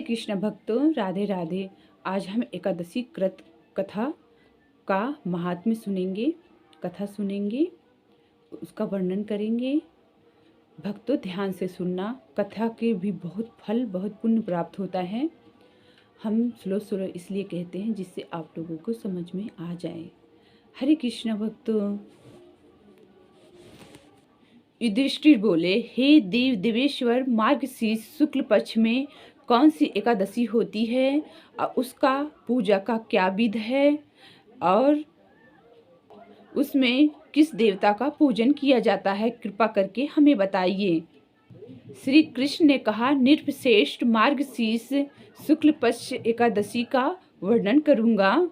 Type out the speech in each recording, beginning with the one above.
कृष्ण भक्तों, राधे राधे। आज हम एकादशी कृत कथा का महात्म्य सुनेंगे, कथा सुनेंगे, उसका वर्णन करेंगे। भक्तों ध्यान से सुनना, कथा के भी बहुत फल, बहुत पुण्य प्राप्त होता है। हम स्लो स्लो इसलिए कहते हैं जिससे आप लोगों को समझ में आ जाए। हरे कृष्ण भक्तों। युधिष्ठिर बोले, हे देव देवेश्वर, मार्गशीर्ष शुक्ल पक्ष में कौन सी एकादशी होती है और उसका पूजा का क्या विध है और उसमें किस देवता का पूजन किया जाता है, कृपा करके हमें बताइए। श्री कृष्ण ने कहा, नृपश्रेष्ठ मार्गशीर्ष शुक्ल पक्ष एकादशी का वर्णन करूंगा,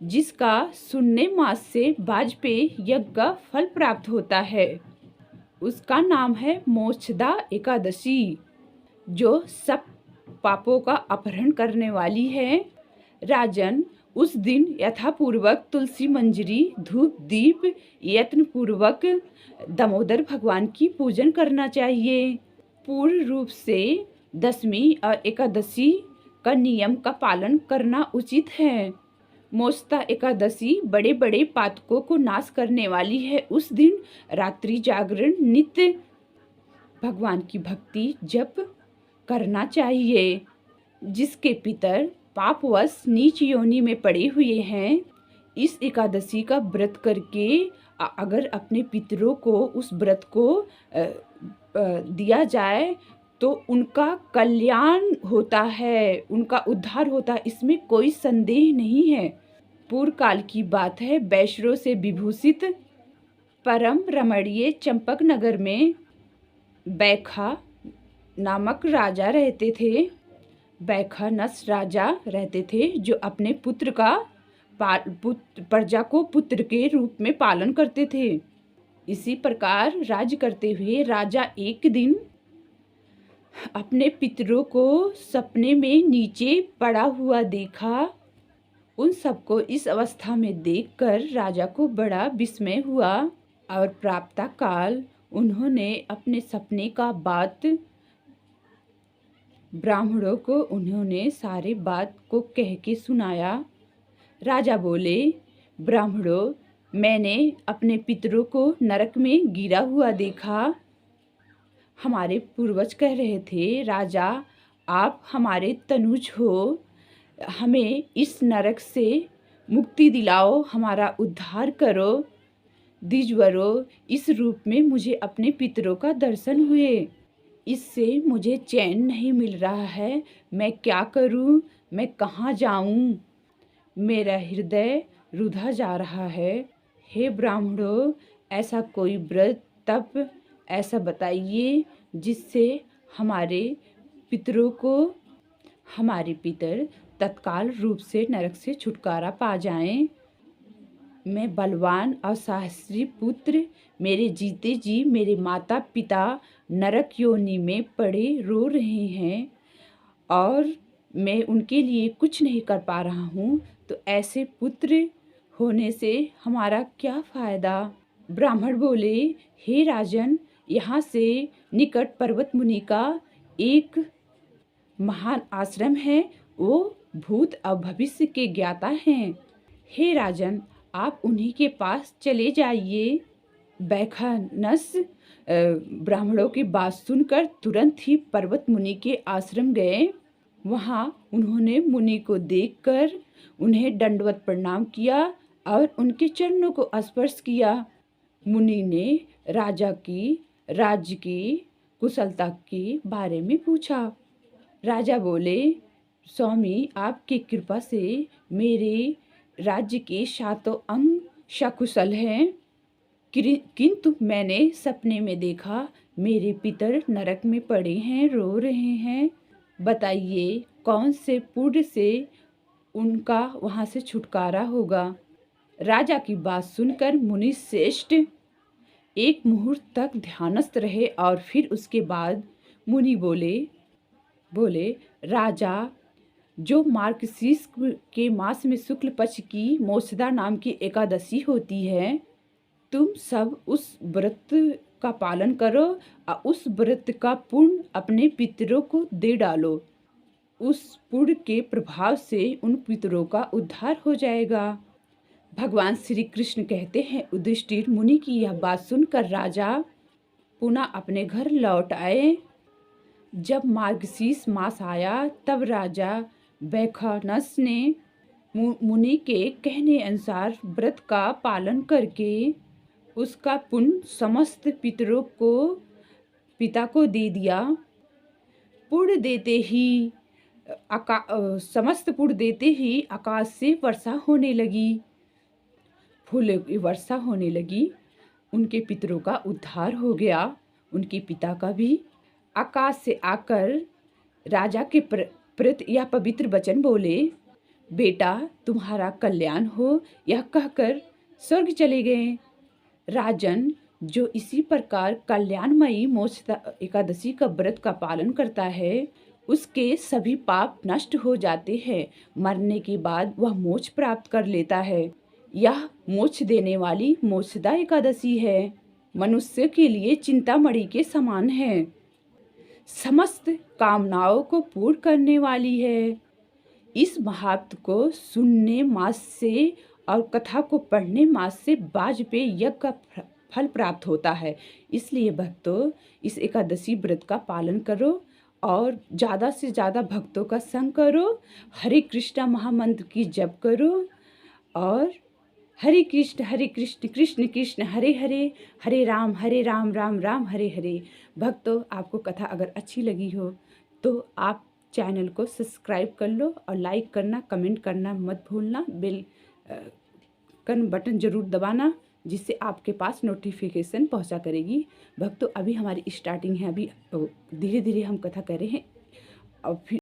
जिसका शून्य मास से वाजपेय यज्ञ का फल प्राप्त होता है। उसका नाम है मोक्षदा एकादशी, जो सब पापों का अपहरण करने वाली है। राजन, उस दिन यथापूर्वक तुलसी मंजरी धूप दीप यत्न पूर्वक दामोदर भगवान की पूजन करना चाहिए। पूर्ण रूप से दशमी और एकादशी का नियम का पालन करना उचित है। मोक्षदा एकादशी बड़े बड़े पातकों को नाश करने वाली है। उस दिन रात्रि जागरण, नित्य भगवान की भक्ति जप करना चाहिए। जिसके पितर पापवश नीच योनि में पड़े हुए हैं, इस एकादशी का व्रत करके अगर अपने पितरों को उस व्रत को दिया जाए तो उनका कल्याण होता है, उनका उद्धार होता है, इसमें कोई संदेह नहीं है। पूर्व काल की बात है। वैष्णव से विभूषित परम रमणीय चंपक नगर में बैखा नामक राजा रहते थे। बैखानस राजा रहते थे, जो अपने पुत्र का प्रजा को पुत्र के रूप में पालन करते थे। इसी प्रकार राज्य करते हुए राजा एक दिन अपने पितरों को सपने में नीचे पड़ा हुआ देखा। उन सबको इस अवस्था में देखकर राजा को बड़ा विस्मय हुआ और प्रातः काल उन्होंने अपने सपने का बात ब्राह्मणों को उन्होंने सारे बात को कह के सुनाया। राजा बोले, ब्राह्मणों, मैंने अपने पितरों को नरक में गिरा हुआ देखा। हमारे पूर्वज कह रहे थे, राजा आप हमारे तनुज हो, हमें इस नरक से मुक्ति दिलाओ, हमारा उद्धार करो। द्विजवरों, इस रूप में मुझे अपने पितरों का दर्शन हुए, इससे मुझे चैन नहीं मिल रहा है। मैं क्या करूं, मैं कहाँ जाऊं? मेरा हृदय रुधा जा रहा है। हे ब्राह्मणों, ऐसा कोई व्रत तप ऐसा बताइए जिससे हमारे पितरों को, हमारे पितर तत्काल रूप से नरक से छुटकारा पा जाएं। मैं बलवान और साहसी पुत्र, मेरे जीते जी मेरे माता पिता नरक योनि में पड़े रो रहे हैं और मैं उनके लिए कुछ नहीं कर पा रहा हूँ, तो ऐसे पुत्र होने से हमारा क्या फ़ायदा? ब्राह्मण बोले, हे राजन, यहाँ से निकट पर्वत मुनि का एक महान आश्रम है, वो भूत और भविष्य के ज्ञाता हैं। हे राजन, आप उन्हीं के पास चले जाइए। बैखानस ब्राह्मणों की बात सुनकर तुरंत ही पर्वत मुनि के आश्रम गए। वहाँ उन्होंने मुनि को देखकर उन्हें दंडवत प्रणाम किया और उनके चरणों को स्पर्श किया। मुनि ने राजा की राज्य की कुशलता के बारे में पूछा। राजा बोले, स्वामी, आपकी कृपा से मेरे राज्य के 7 अंग सकुशल हैं, किंतु मैंने सपने में देखा मेरे पितर नरक में पड़े हैं, रो रहे हैं। बताइए कौन से पुण्य से उनका वहाँ से छुटकारा होगा? राजा की बात सुनकर मुनि श्रेष्ठ एक मुहूर्त तक ध्यानस्थ रहे और फिर उसके बाद मुनि बोले, राजा, जो मार्गशीर्ष के मास में शुक्ल पक्ष की मोक्षदा नाम की एकादशी होती है, तुम सब उस व्रत का पालन करो और उस व्रत का पुण्य अपने पितरों को दे डालो। उस पुण्य के प्रभाव से उन पितरों का उद्धार हो जाएगा। भगवान श्री कृष्ण कहते हैं, युधिष्ठिर मुनि की यह बात सुनकर राजा पुनः अपने घर लौट आए। जब मार्गशीर्ष मास आया तब राजा वैखानस ने मुनि के कहने अनुसार व्रत का पालन करके उसका पुण्य समस्त पिता को दे दिया। पुण्य देते ही समस्त पुण्य देते ही आकाश से वर्षा होने लगी, फूलों की वर्षा होने लगी। उनके पितरों का उद्धार हो गया। उनके पिता का भी आकाश से आकर राजा के प्रति यह पवित्र वचन बोले, बेटा तुम्हारा कल्याण हो, यह कहकर स्वर्ग चले गए। राजन, जो इसी प्रकार कल्याणमयी मोक्ष एकादशी का व्रत का पालन करता है, उसके सभी पाप नष्ट हो जाते हैं। मरने के बाद वह मोक्ष प्राप्त कर लेता है। यह मोक्ष देने वाली मोक्षदा एकादशी है। मनुष्य के लिए चिंतामणि के समान है। समस्त कामनाओं को पूर्ण करने वाली है। इस महात्म को सुनने मास से और कथा को पढ़ने मास से वाजपेयी यज्ञ का फल प्राप्त होता है। इसलिए भक्तों, इस एकादशी व्रत का पालन करो और ज़्यादा से ज़्यादा भक्तों का संग करो। हरे कृष्णा महामंत्र की जप करो और हरे कृष्ण कृष्ण कृष्ण हरे हरे, हरे राम राम राम हरे हरे। भक्तों, आपको कथा अगर अच्छी लगी हो तो आप चैनल को सब्सक्राइब कर लो और लाइक करना, कमेंट करना मत भूलना। बेल बटन ज़रूर दबाना, जिससे आपके पास नोटिफिकेशन पहुंचा करेगी। भक्तों, अभी हमारी स्टार्टिंग है, अभी धीरे धीरे हम कथा कर रहे हैं। और फिर